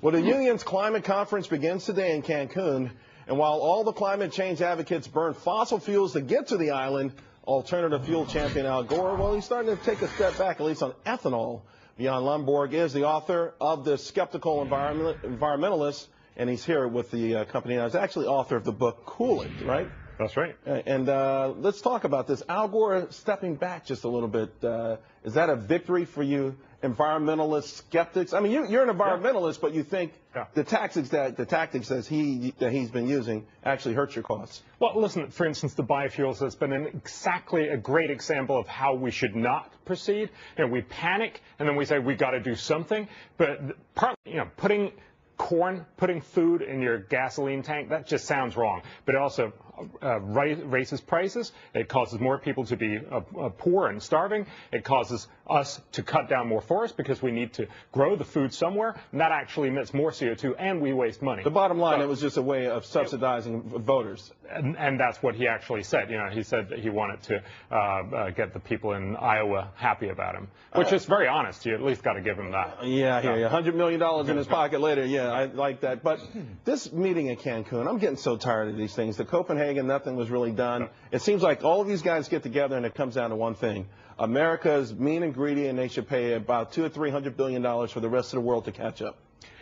Well, the union's climate conference begins today in Cancun, and while all the climate change advocates burn fossil fuels to get to the island, alternative fuel champion Al Gore, well, he's starting to take a step back, at least on ethanol. Bjorn Lomborg is the author of The Skeptical Environmentalist, and he's here with the company. Now, he's actually author of the book Cool It, right? That's right. And let's talk about this. Al Gore stepping back just a little bit. Is that a victory for you environmentalist skeptics? I mean, you're an environmentalist, but you think the tactics that he's been using actually hurt your cause. Well, listen, for instance, the biofuels has been exactly a great example of how we should not proceed. You know, we panic and then we say we got to do something, but putting food in your gasoline tank, that just sounds wrong. But it also raises prices. It causes more people to be poor and starving. It causes us to cut down more forests because we need to grow the food somewhere. And that actually emits more CO2, and we waste money. The bottom line, it was just a way of subsidizing voters. And that's what he actually said. You know, he said that he wanted to get the people in Iowa happy about him, which is very honest. You at least got to give him that. Yeah, I hear you. $100 million in his pocket later. Yeah, I like that. But this meeting in Cancun, I'm getting so tired of these things. The Copenhagen, nothing was really done. It seems like all of these guys get together and it comes down to one thing. America is mean and greedy, and they should pay about $200 or $300 billion for the rest of the world to catch up.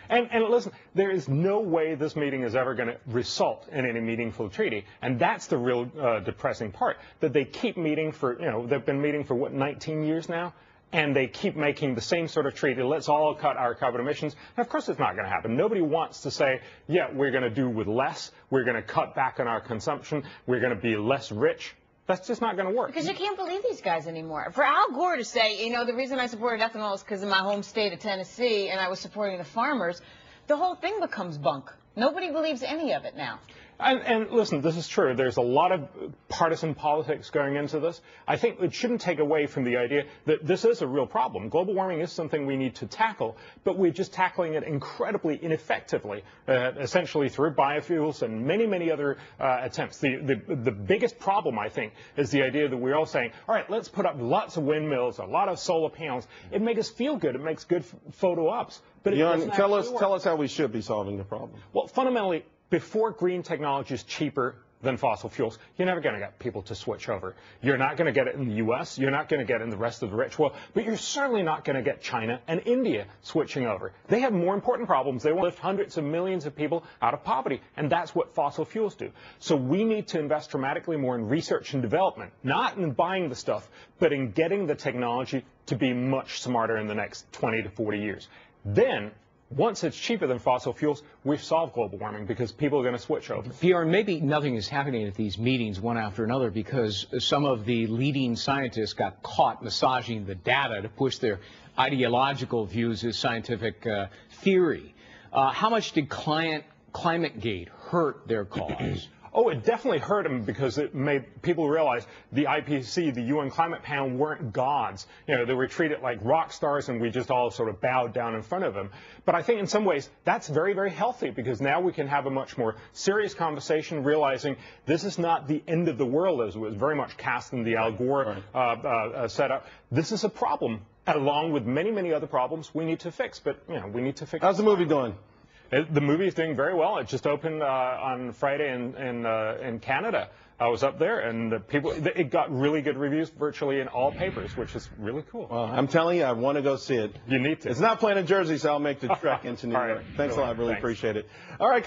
And listen, there is no way this meeting is ever going to result in any meaningful treaty. And that's the real depressing part, that they keep meeting for, they've been meeting for, 19 years now? And they keep making the same sort of treaty. Let's all cut our carbon emissions. And of course, it's not going to happen. Nobody wants to say, yeah, we're going to do with less. We're going to cut back on our consumption. We're going to be less rich. That's just not going to work. Because you can't believe these guys anymore. For Al Gore to say, the reason I supported ethanol is because of my home state of Tennessee and I was supporting the farmers, the whole thing becomes bunk. Nobody believes any of it now. And listen, this is true. There's a lot of partisan politics going into this. I think it shouldn't take away from the idea that this is a real problem. Global warming is something we need to tackle, but we're just tackling it incredibly ineffectively, essentially through biofuels and many, many other attempts. The biggest problem, I think, is the idea that we're all saying, all right, let's put up lots of windmills, a lot of solar panels. It makes us feel good. It makes good photo ops. But tell us how we should be solving the problem. Well, fundamentally, before green technology is cheaper than fossil fuels, you're never going to get people to switch over. You're not going to get it in the U.S. You're not going to get it in the rest of the rich world. But you're certainly not going to get China and India switching over. They have more important problems. They want to lift hundreds of millions of people out of poverty. And that's what fossil fuels do. So we need to invest dramatically more in research and development, not in buying the stuff, but in getting the technology to be much smarter in the next 20 to 40 years. Then, once it's cheaper than fossil fuels, we've solved global warming because people are going to switch over. Bjorn, maybe nothing is happening at these meetings one after another because some of the leading scientists got caught massaging the data to push their ideological views as scientific theory. How much did ClimateGate hurt their cause? Oh, it definitely hurt them because it made people realize the IPCC, the UN Climate Panel, weren't gods. They were treated like rock stars, and we just all sort of bowed down in front of them. But I think in some ways that's very, very healthy because now we can have a much more serious conversation, realizing this is not the end of the world as it was very much cast in the Al Gore setup. This is a problem, along with many, many other problems we need to fix. But we need to fix. How's the movie doing? The movie is doing very well. It just opened on Friday in Canada. I was up there, and it got really good reviews virtually in all papers, which is really cool. Well, I'm telling you, I want to go see it. You need to. It's not playing in Jersey, so I'll make the trek into New York. Thanks a lot. I really appreciate it. All right,